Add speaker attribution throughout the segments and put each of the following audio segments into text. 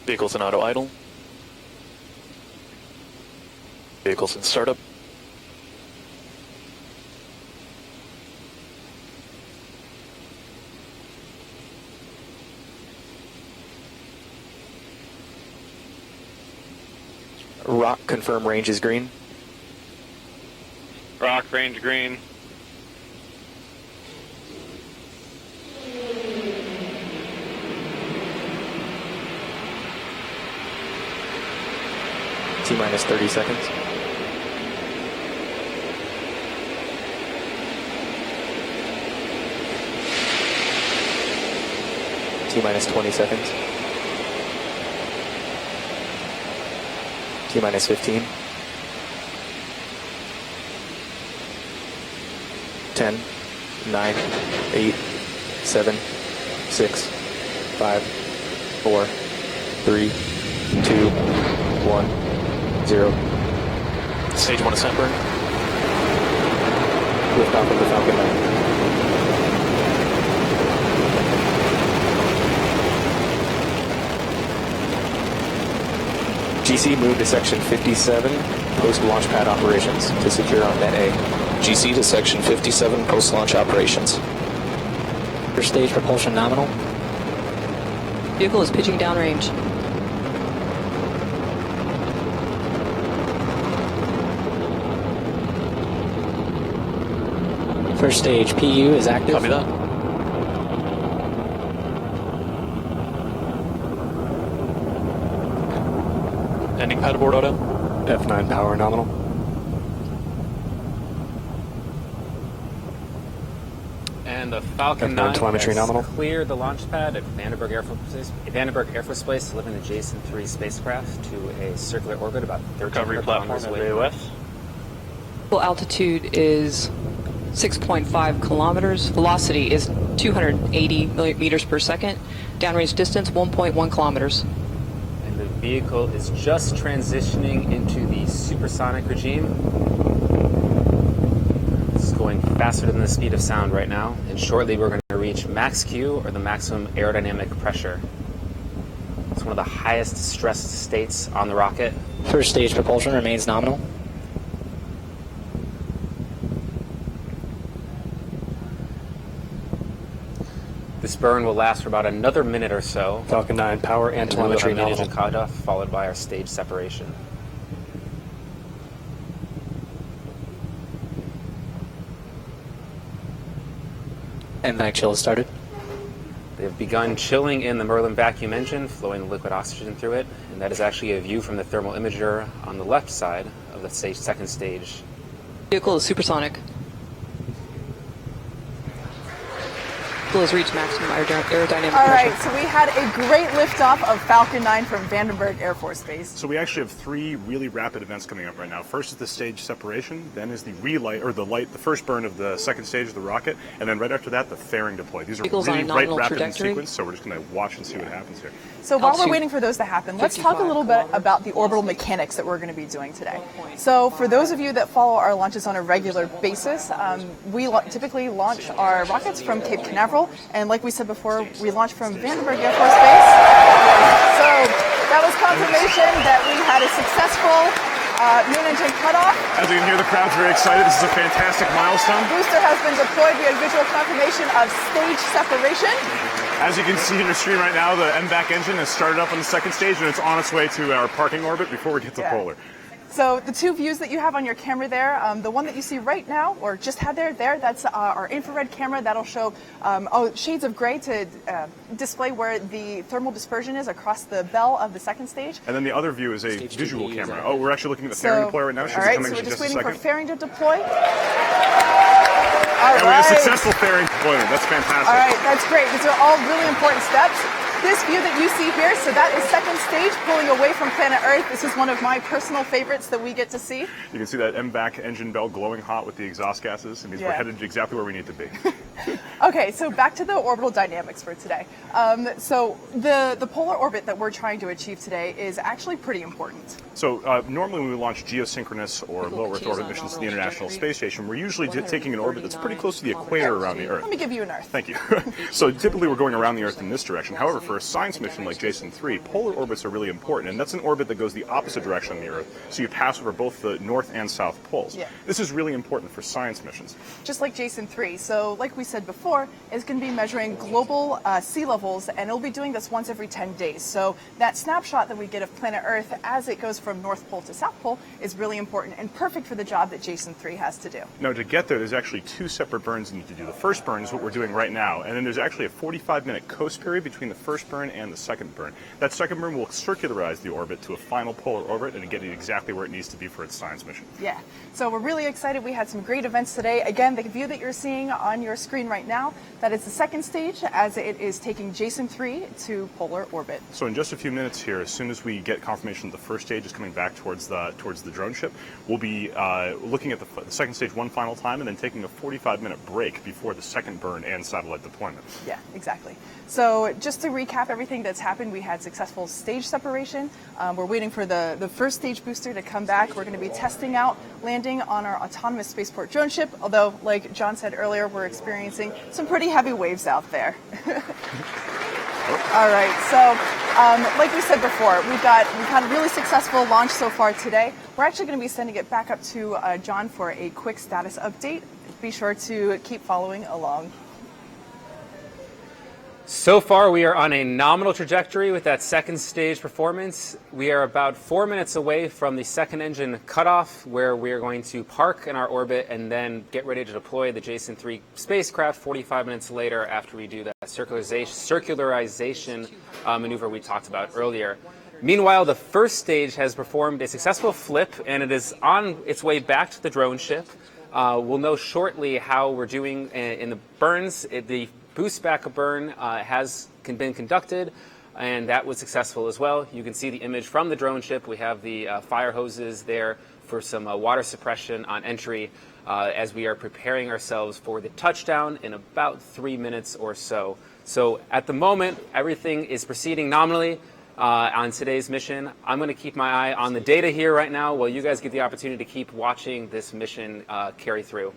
Speaker 1: Vehicles in auto idle. Vehicles in startup.
Speaker 2: Rock, confirm range is green.
Speaker 3: Rock, range green.
Speaker 2: T-minus 30 seconds. T-minus 20 seconds. T-minus 15. 10, 9, 8, 7, 6, 5, 4, 3, 2, 1. 0.
Speaker 1: Stage 1 ascent burn.
Speaker 2: Liftoff of the Falcon 9. GC moved to section 57, post-launch pad operations to secure on net A.
Speaker 4: GC to section 57, post-launch operations.
Speaker 2: First stage propulsion nominal.
Speaker 5: Vehicle is pitching downrange.
Speaker 2: First stage PU is active.
Speaker 1: Copy that. Ending pad aboard auto.
Speaker 2: F9 power nominal.
Speaker 3: And the Falcon
Speaker 2: F9
Speaker 3: 9
Speaker 2: telemetry
Speaker 3: has
Speaker 2: nominal.
Speaker 3: cleared the launch pad at Vandenberg Air Force Base, delivering the Jason 3 spacecraft to a circular orbit about 1,300 kilometers away.
Speaker 5: Vehicle altitude is 6.5 kilometers. Velocity is 280 meters per second. Downrange distance 1.1 kilometers.
Speaker 3: And the vehicle is just transitioning into the supersonic regime. It's going faster than the speed of sound right now, and shortly we're going to reach max Q, or the maximum aerodynamic pressure. It's one of the highest stressed states on the rocket.
Speaker 2: First stage propulsion remains nominal.
Speaker 3: This burn will last for about another minute or so.
Speaker 2: Falcon 9 power and telemetry
Speaker 3: Then we'll have
Speaker 2: nominal.
Speaker 3: cutoff, followed by our stage separation.
Speaker 2: MVAC chill has started.
Speaker 3: They have begun chilling in the Merlin vacuum engine, flowing liquid oxygen through it, and that is actually a view from the thermal imager on the left side of the second stage.
Speaker 5: Vehicle is supersonic. Vehicle has reached maximum aerodynamic
Speaker 6: All
Speaker 5: pressure.
Speaker 6: right, so we had a great liftoff of Falcon 9 from Vandenberg Air Force Base.
Speaker 7: So we actually have three really rapid events coming up right now. First is the stage separation, then is the relight, or the first burn of the second stage of the rocket, and then right after that, the fairing deploy. These are
Speaker 5: Vehicle's on
Speaker 7: really
Speaker 5: a
Speaker 7: right
Speaker 5: nominal
Speaker 7: rapid in
Speaker 5: trajectory.
Speaker 7: sequence, so we're just going to watch and see what happens here.
Speaker 6: So while we're
Speaker 5: Altitude
Speaker 6: waiting for those to happen, let's talk a little bit about the orbital mechanics that we're going to be doing today. So for those of you that follow our launches on a regular basis, we typically launch our rockets from Cape Canaveral, and like we said before, we launch from Vandenberg Air Force Base. So that was confirmation that we had a successful noon engine cutoff.
Speaker 7: As you can hear, the crowd's very excited. This is a fantastic milestone.
Speaker 6: Booster has been deployed. We have visual confirmation of stage separation.
Speaker 7: As you can see in your screen right now, the MVAC engine has started up on the second stage, and it's on its way to our parking orbit before we get to polar.
Speaker 6: So the two views that you have on your camera there, the one that you see right now, or just had there, that's our infrared camera. That'll show shades of gray to display where the thermal dispersion is across the bell of the second stage.
Speaker 7: And then the other view is a
Speaker 2: Stage
Speaker 7: visual
Speaker 2: 2B
Speaker 7: camera.
Speaker 2: is
Speaker 7: Oh, we're actually looking at the fairing deploy right now. Should
Speaker 6: All
Speaker 7: be
Speaker 6: right,
Speaker 7: coming
Speaker 6: so we're
Speaker 7: in
Speaker 6: just
Speaker 7: just a
Speaker 6: waiting for
Speaker 7: second.
Speaker 6: fairing to deploy.
Speaker 7: And we have successful fairing deployment. That's fantastic.
Speaker 6: All right, that's great. These are all really important steps. This view that you see here, so that is second stage pulling away from planet Earth. This is one of my personal favorites that we get to see.
Speaker 7: You can see that MVAC engine bell glowing hot with the exhaust gases. It means we're headed exactly where we need to be.
Speaker 6: Okay, so back to the orbital dynamics for today. So the polar orbit that we're trying to achieve today is actually pretty important.
Speaker 7: So normally when we launch geosynchronous or low Earth orbit missions to the International Space Station, we're usually taking an orbit that's pretty close to the equator around the Earth.
Speaker 6: Let me give you an Earth.
Speaker 7: Thank you. So typically we're going around the Earth in this direction. However, for a science mission like Jason 3, polar orbits are really important, and that's an orbit that goes the opposite direction on the Earth, so you pass over both the North and South poles.
Speaker 6: Yeah.
Speaker 7: This is really important for science missions.
Speaker 6: Just like Jason 3. So like we said before, it's going to be measuring global sea levels, and it'll be doing this once every 10 days. So that snapshot that we get of planet Earth as it goes from North Pole to South Pole is really important and perfect for the job that Jason 3 has to do.
Speaker 7: Now, to get there, there's actually two separate burns you need to do. The first burn is what we're doing right now, and then there's actually a 45-minute coast period between the first burn and the second burn. That second burn will circularize the orbit to a final polar orbit and get it exactly where it needs to be for its science mission.
Speaker 6: Yeah, so we're really excited. We had some great events today. Again, the view that you're seeing on your screen right now, that is the second stage as it is taking Jason 3 to polar orbit.
Speaker 7: So in just a few minutes here, as soon as we get confirmation that the first stage is coming back towards the drone ship, we'll be looking at the second stage one final time and then taking a 45-minute break before the second burn and satellite deployment.
Speaker 6: Yeah, exactly. So just to recap everything that's happened, we had successful stage separation. We're waiting for the first stage booster to come back. We're going to be testing out landing on our autonomous spaceport drone ship, although, like John said earlier, we're experiencing some pretty heavy waves out there. All right, so like we said before, we've had a really successful launch so far today. We're actually going to be sending it back up to John for a quick status update. Be sure to keep following along.
Speaker 3: So far, we are on a nominal trajectory with that second stage performance. We are about 4 minutes away from the second engine cutoff, where we are going to park in our orbit and then get ready to deploy the Jason 3 spacecraft 45 minutes later after we do that circularization maneuver we talked about earlier. Meanwhile, the first stage has performed a successful flip, and it is on its way back to the drone ship. We'll know shortly how we're doing in the burns. The boost back burn has been conducted, and that was successful as well. You can see the image from the drone ship. We have the fire hoses there for some water suppression on entry as we are preparing ourselves for the touchdown in about 3 minutes or so. So at the moment, everything is proceeding nominally on today's mission. I'm going to keep my eye on the data here right now while you guys get the opportunity to keep watching this mission carry through.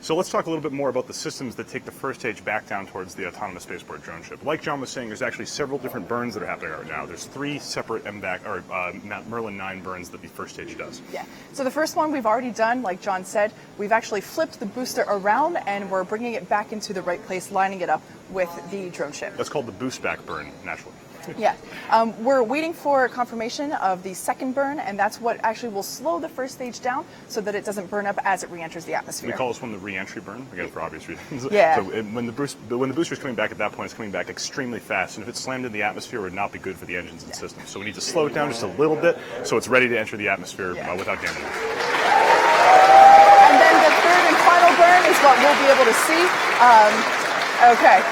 Speaker 7: So let's talk a little bit more about the systems that take the first stage back down towards the autonomous spaceport drone ship. Like John was saying, there's actually several different burns that are happening right now. There's 3 separate Merlin 9 burns that the first stage does.
Speaker 6: Yeah. So the first one we've already done, like John said. We've actually flipped the booster around, and we're bringing it back into the right place, lining it up with the drone ship.
Speaker 7: That's called the boost back burn, naturally.
Speaker 6: Yeah. We're waiting for confirmation of the second burn, and that's what actually will slow the first stage down so that it doesn't burn up as it re-enters the atmosphere.
Speaker 7: We call this one the re-entry burn, again, for obvious reasons.
Speaker 6: Yeah.
Speaker 7: So when the booster's coming back at that point, it's coming back extremely fast, and if it's slammed in the atmosphere, it would not be good for the engines and systems. So we need to slow it down just a little bit so it's ready to enter the atmosphere without damage.
Speaker 6: And then the third and final burn is what we'll be able to see. Okay.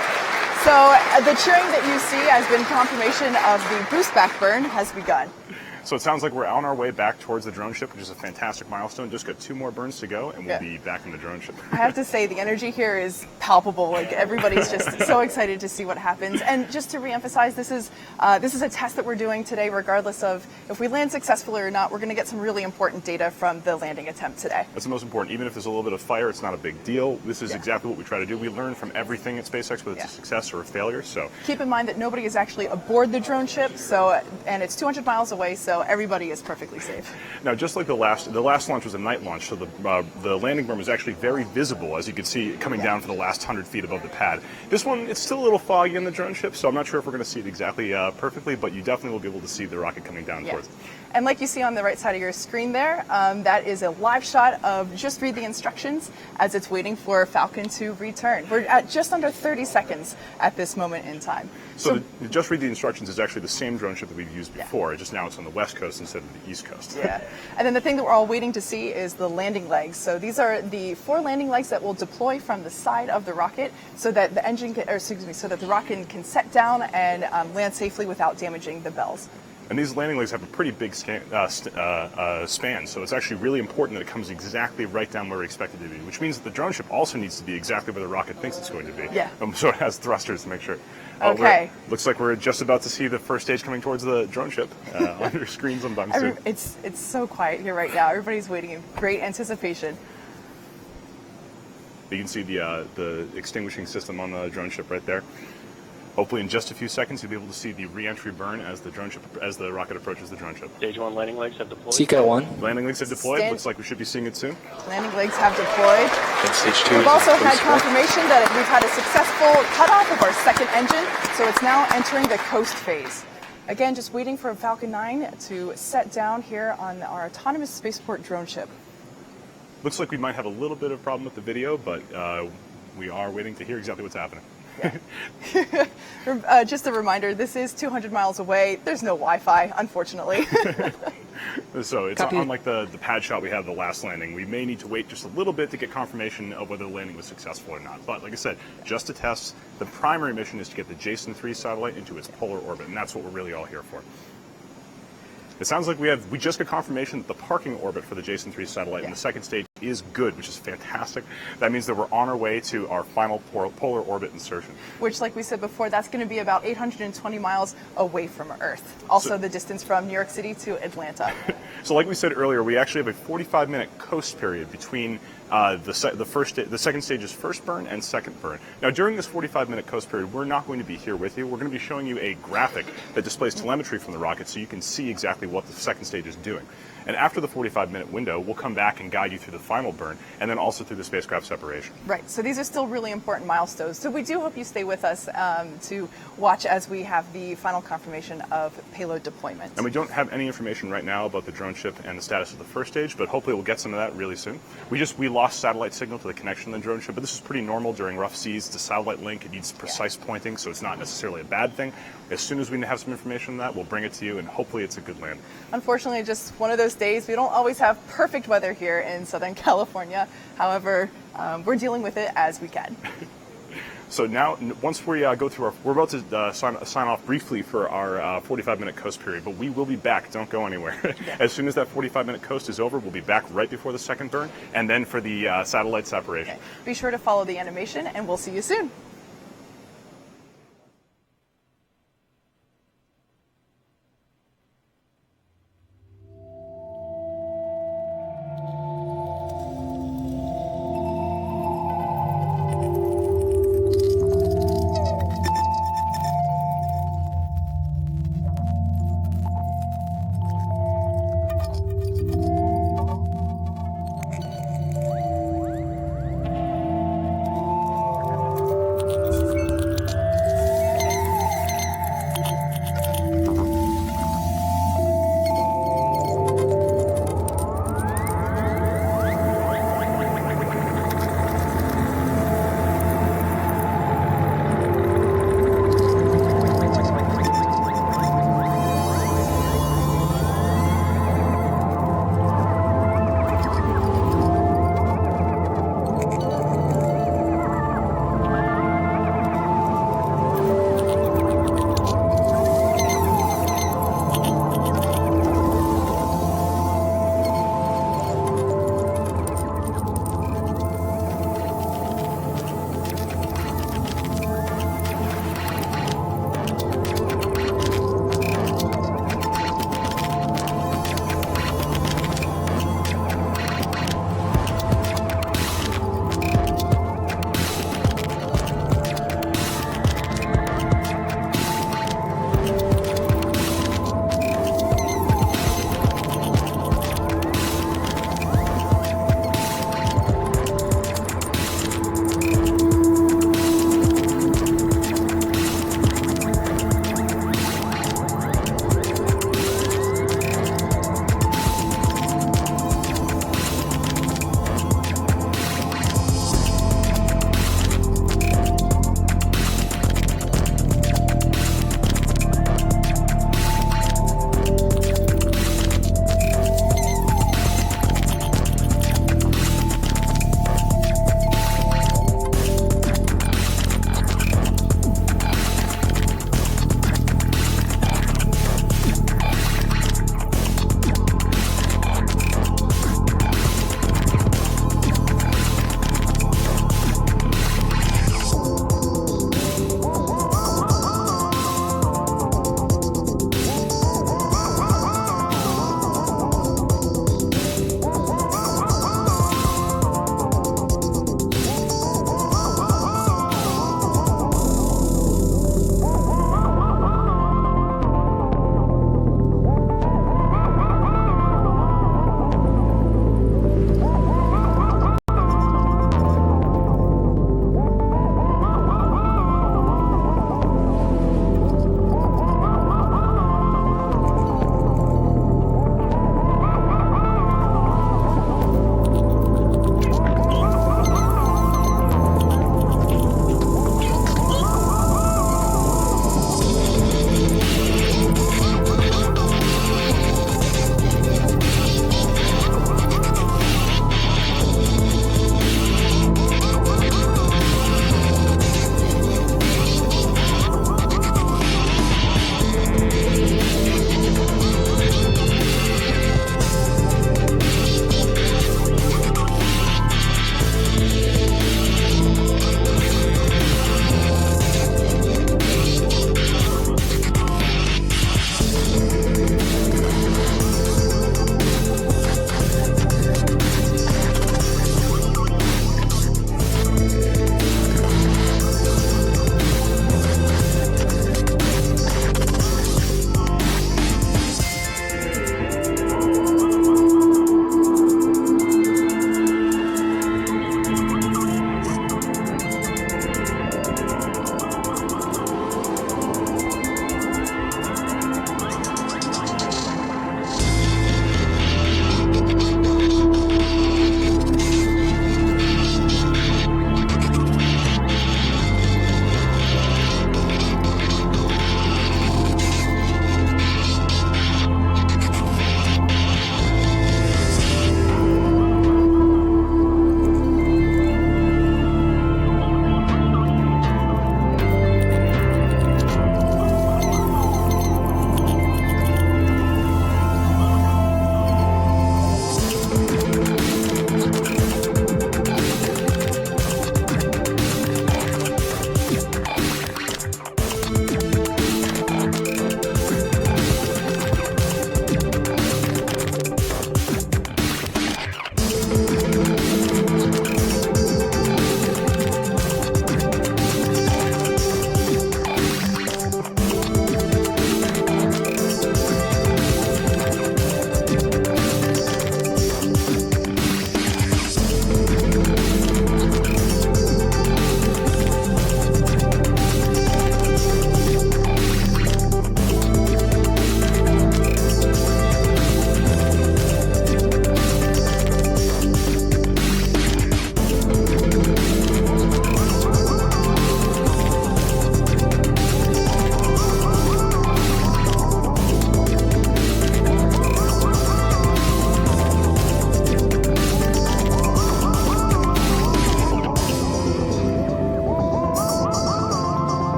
Speaker 6: So the cheering that you see has been confirmation of the boost back burn has begun.
Speaker 7: So it sounds like we're on our way back towards the drone ship, which is a fantastic milestone. Just got 2 more burns to go, and we'll be back in the drone ship.
Speaker 6: I have to say, the energy here is palpable. Like, everybody's just so excited to see what happens. And just to reemphasize, this is a test that we're doing today, regardless of if we land successfully or not. We're going to get some really important data from the landing attempt today.
Speaker 7: That's the most important. Even if there's a little bit of fire, it's not a big deal. This is exactly what we try to do. We learn from everything at SpaceX, whether it's a success or a failure. So
Speaker 6: keep in mind that nobody is actually aboard the drone ship, and it's 200 miles away, so everybody is perfectly safe.
Speaker 7: Now, just like the last launch was a night launch, so the landing burn was actually very visible, as you can see, coming down for the last 100 feet above the pad. This one, it's still a little foggy in the drone ship, so I'm not sure if we're going to see it exactly perfectly, but you definitely will be able to see the rocket coming down towards it.
Speaker 6: And like you see on the right side of your screen there, that is a live shot of just read the instructions as it's waiting for Falcon to return. We're at just under 30 seconds at this moment in time.
Speaker 7: So the just read the instructions is actually the same drone ship that we've used before, just now it's on the west coast instead of the east coast.
Speaker 6: Yeah. And then the thing that we're all waiting to see is the landing legs. So these are the 4 landing legs that will deploy from the side of the rocket so that the so that the rocket can set down and land safely without damaging the bells.
Speaker 7: And these landing legs have a pretty big span, so it's actually really important that it comes exactly right down where we expect it to be, which means that the drone ship also needs to be exactly where the rocket thinks it's going to be.
Speaker 6: Yeah.
Speaker 7: So it has thrusters to make sure.
Speaker 6: Okay.
Speaker 7: Looks like we're just about to see the first stage coming towards the drone ship on your screen sometime soon.
Speaker 6: It's so quiet here right now. Everybody's waiting in great anticipation.
Speaker 7: You can see the extinguishing system on the drone ship right there. Hopefully in just a few seconds you'll be able to see the re-entry burn as the rocket approaches the drone ship.
Speaker 8: Stage 1 landing legs have deployed.
Speaker 4: Seco 1.
Speaker 7: Landing legs have deployed. Looks like we should be seeing it soon.
Speaker 6: Landing legs have deployed.
Speaker 1: And stage 2
Speaker 6: We've
Speaker 1: is
Speaker 6: also
Speaker 1: in
Speaker 6: had
Speaker 1: place.
Speaker 6: confirmation that we've had a successful cutoff of our second engine, so it's now entering the coast phase. Again, just waiting for Falcon 9 to set down here on our autonomous spaceport drone ship.
Speaker 7: Looks like we might have a little bit of problem with the video, but we are waiting to hear exactly what's happening.
Speaker 6: Just a reminder, this is 200 miles away. There's no Wi-Fi, unfortunately.
Speaker 7: So it's
Speaker 5: Copy.
Speaker 7: unlike the pad shot we had the last landing. We may need to wait just a little bit to get confirmation of whether the landing was successful or not. But like I said, just to test, the primary mission is to get the Jason 3 satellite into its polar orbit, and that's what we're really all here for. It sounds like we just got confirmation that the parking orbit for the Jason 3 satellite in the second stage is good, which is fantastic. That means that we're on our way to our final polar orbit insertion.
Speaker 6: Which, like we said before, that's going to be about 820 miles away from Earth. Also the distance from New York City to Atlanta.
Speaker 7: So like we said earlier, we actually have a 45-minute coast period between the second stage's first burn and second burn. Now, during this 45-minute coast period, we're not going to be here with you. We're going to be showing you a graphic that displays telemetry from the rocket so you can see exactly what the second stage is doing. And after the 45-minute window, we'll come back and guide you through the final burn and then also through the spacecraft separation.
Speaker 6: Right, so these are still really important milestones. So we do hope you stay with us to watch as we have the final confirmation of payload deployment.
Speaker 7: And we don't have any information right now about the drone ship and the status of the first stage, but hopefully we'll get some of that really soon. We lost satellite signal to the connection of the drone ship, but this is pretty normal during rough seas. It's a satellite link. It needs precise pointing, so it's not necessarily a bad thing. As soon as we have some information on that, we'll bring it to you, and hopefully it's a good land.
Speaker 6: Unfortunately, just one of those days. We don't always have perfect weather here in Southern California. However, we're dealing with it as we can.
Speaker 7: So now, once we go through we're about to sign off briefly for our 45-minute coast period, but we will be back. Don't go anywhere. As soon as that 45-minute coast is over, we'll be back right before the second burn, and then for the satellite separation.
Speaker 6: Okay. Be sure to follow the animation, and we'll see you soon.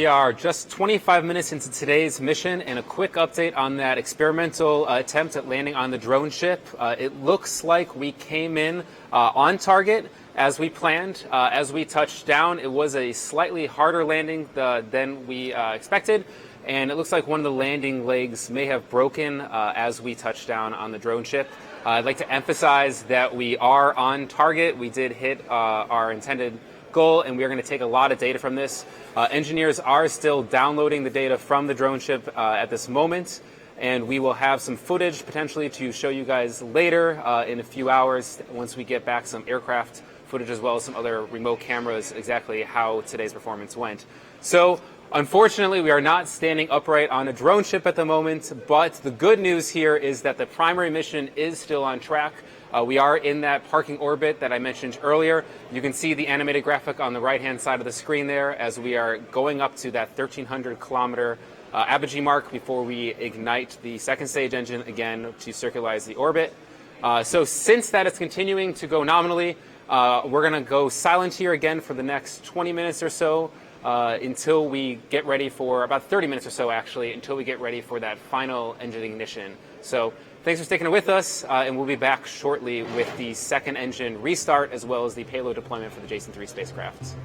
Speaker 3: We are just 25 minutes into today's mission, and a quick update on that experimental attempt at landing on the drone ship. It looks like we came in on target as we planned. As we touched down, it was a slightly harder landing than we expected, and it looks like one of the landing legs may have broken as we touched down on the drone ship. I'd like to emphasize that we are on target. We did hit our intended goal, and we are going to take a lot of data from this. Engineers are still downloading the data from the drone ship at this moment, and we will have some footage potentially to show you guys later in a few hours once we get back some aircraft footage as well as some other remote cameras, exactly how today's performance went. So unfortunately, we are not standing upright on a drone ship at the moment, but the good news here is that the primary mission is still on track. We are in that parking orbit that I mentioned earlier. You can see the animated graphic on the right-hand side of the screen there as we are going up to that 1,300 kilometer apogee mark before we ignite the second stage engine again to circularize the orbit. So since that is continuing to go nominally, we're going to go silent here again for the next 20 minutes or so until we get ready for, about 30 minutes or so actually, until we get ready for that final engine ignition. So thanks for sticking with us, and we'll be back shortly with the second engine restart as well as the payload deployment for the Jason 3 spacecraft.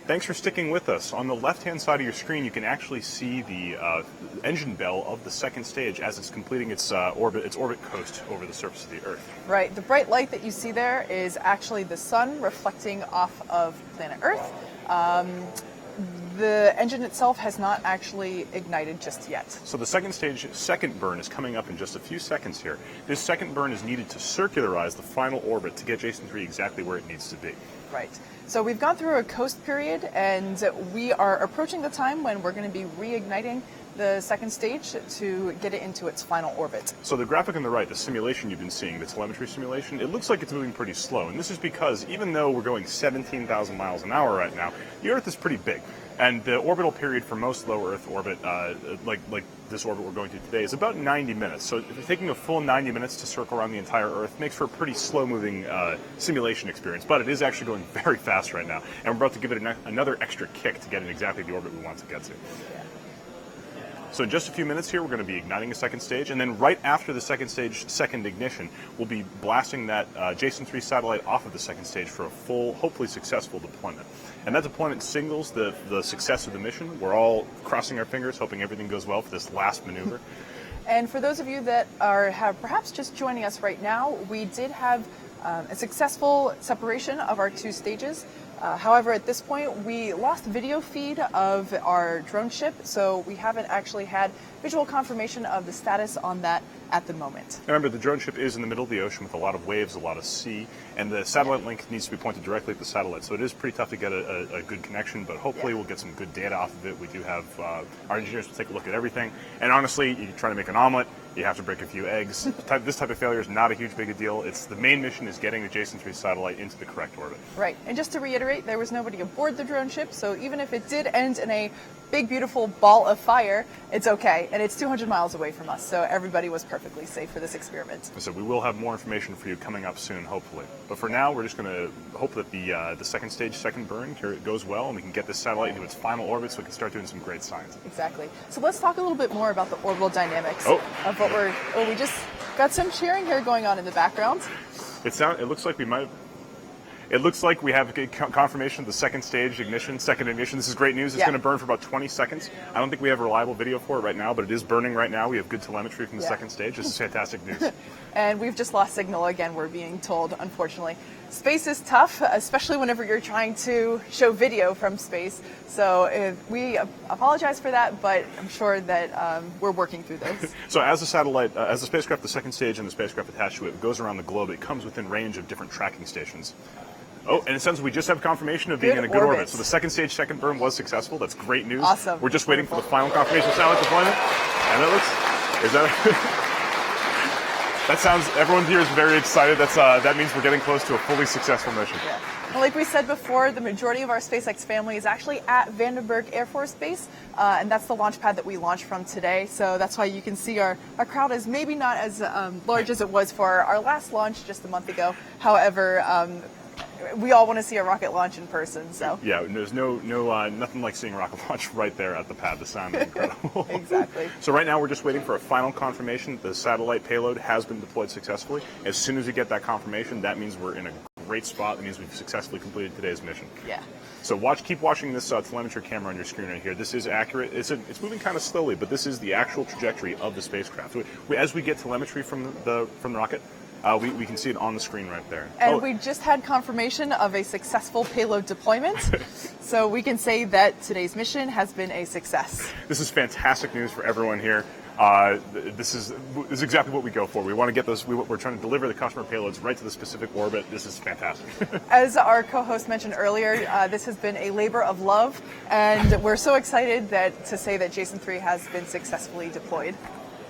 Speaker 7: Thanks for sticking with us. On the left-hand side of your screen, you can actually see the engine bell of the second stage as it's completing its orbit coast over the surface of the Earth.
Speaker 6: Right. The bright light that you see there is actually the sun reflecting off of planet Earth. The engine itself has not actually ignited just yet.
Speaker 7: So the second stage, second burn, is coming up in just a few seconds here. This second burn is needed to circularize the final orbit to get Jason 3 exactly where it needs to be.
Speaker 6: Right. So we've gone through a coast period, and we are approaching the time when we're going to be reigniting the second stage to get it into its final orbit.
Speaker 7: So the graphic on the right, the simulation you've been seeing, the telemetry simulation, it looks like it's moving pretty slow. And this is because even though we're going 17,000 miles an hour right now, the Earth is pretty big. And the orbital period for most low Earth orbit, like this orbit we're going to today, is about 90 minutes. So if you're taking a full 90 minutes to circle around the entire Earth, makes for a pretty slow-moving simulation experience. But it is actually going very fast right now. And we're about to give it another extra kick to get in exactly the orbit we want to get to. So in just a few minutes here, we're going to be igniting a second stage, and then right after the second stage, second ignition, we'll be blasting that Jason 3 satellite off of the second stage for a full, hopefully successful deployment. And that deployment signals the success of the mission. We're all crossing our fingers, hoping everything goes well for this last maneuver.
Speaker 6: And for those of you that have perhaps just joining us right now, we did have a successful separation of our two stages. However, at this point, we lost video feed of our drone ship, so we haven't actually had visual confirmation of the status on that at the moment.
Speaker 7: Remember, the drone ship is in the middle of the ocean with a lot of waves, a lot of sea, and the satellite link needs to be pointed directly at the satellite, so it is pretty tough to get a good connection, but hopefully we'll get some good data off of it. We do have, our engineers will take a look at everything, and honestly, you try to make an omelet, you have to break a few eggs. This type of failure is not a huge big a deal. It's the main mission is getting the Jason 3 satellite into the correct orbit.
Speaker 6: Right, and just to reiterate, there was nobody aboard the drone ship, so even if it did end in a big, beautiful ball of fire, it's okay, and it's 200 miles away from us, so everybody was perfectly safe for this experiment.
Speaker 7: So we will have more information for you coming up soon, hopefully. But for now, we're just going to hope that the second stage, second burn, here it goes well, and we can get this satellite into its final orbit so we can start doing some great science.
Speaker 6: Exactly. So let's talk a little bit more about the orbital dynamics of what we just got some cheering here going on in the background.
Speaker 7: It looks like we might. It looks like we have confirmation of the second stage ignition, second ignition. This is great news. It's going to burn for about 20 seconds. I don't think we have reliable video for it right now, but it is burning right now. We have good telemetry from the second stage. This is fantastic news.
Speaker 6: And we've just lost signal again, we're being told, unfortunately. Space is tough, especially whenever you're trying to show video from space. So we apologize for that, but I'm sure that we're working through this.
Speaker 7: So as the satellite, as the spacecraft, the second stage and the spacecraft attached to it goes around the globe, it comes within range of different tracking stations. Oh, and it sounds we just have confirmation of being in a good orbit. So the second stage, second burn was successful. That's great news.
Speaker 6: Awesome.
Speaker 7: We're just waiting for the final confirmation of satellite deployment. And that sounds, everyone here is very excited. That means we're getting close to a fully successful mission.
Speaker 6: Yeah. Well, like we said before, the majority of our SpaceX family is actually at Vandenberg Air Force Base, and that's the launch pad that we launched from today. So that's why you can see our crowd is maybe not as large as it was for our last launch just a month ago. However, we all want to see a rocket launch in person, so.
Speaker 7: Yeah, there's nothing like seeing a rocket launch right there at the pad. The sound is incredible.
Speaker 6: Exactly.
Speaker 7: So right now we're just waiting for a final confirmation that the satellite payload has been deployed successfully. As soon as we get that confirmation, that means we're in a great spot. That means we've successfully completed today's mission.
Speaker 6: Yeah.
Speaker 7: So keep watching this telemetry camera on your screen right here. This is accurate. It's moving kind of slowly, but this is the actual trajectory of the spacecraft. As we get telemetry from the rocket, we can see it on the screen right there.
Speaker 6: And we just had confirmation of a successful payload deployment, so we can say that today's mission has been a success.
Speaker 7: This is fantastic news for everyone here. This is exactly what we go for. We want to get those. We're trying to deliver the customer payloads right to the specific orbit. This is fantastic.
Speaker 6: As our co-host mentioned earlier, this has been a labor of love, and we're so excited to say that Jason 3 has been successfully deployed.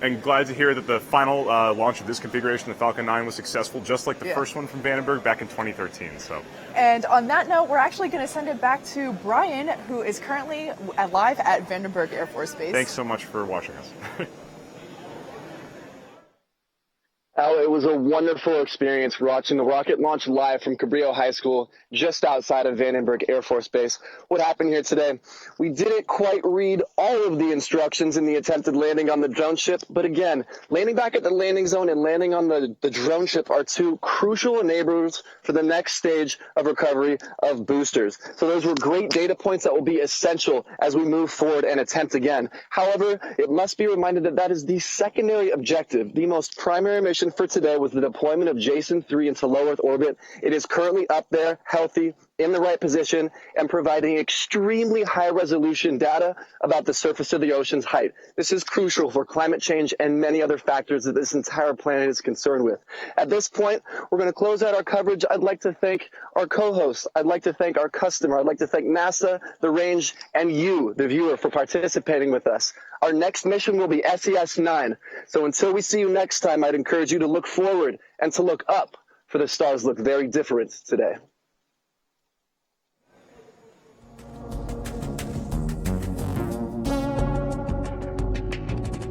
Speaker 7: And glad to hear that the final launch of this configuration, the Falcon 9, was successful, just like the first one from Vandenberg back in 2013. So.
Speaker 6: And on that note, we're actually going to send it back to Brian, who is currently live at Vandenberg Air Force Base.
Speaker 7: Thanks so much for watching us.
Speaker 8: Al, it was a wonderful experience watching the rocket launch live from Cabrillo High School, just outside of Vandenberg Air Force Base. What happened here today? We didn't quite read all of the instructions in the attempted landing on the drone ship. But again, landing back at the landing zone and landing on the drone ship are two crucial enablers for the next stage of recovery of boosters. So those were great data points that will be essential as we move forward and attempt again. However, it must be reminded that that is the secondary objective. The most primary mission for today was the deployment of Jason 3 into low Earth orbit. It is currently up there, healthy, in the right position, and providing extremely high resolution data about the surface of the ocean's height. This is crucial for climate change and many other factors that this entire planet is concerned with. At this point, we're going to close out our coverage. I'd like to thank our co-hosts. I'd like to thank our customer. I'd like to thank NASA, the range, and you, the viewer, for participating with us. Our next mission will be SES-9. So until we see you next time, I'd encourage you to look forward and to look up, for the stars look very different today.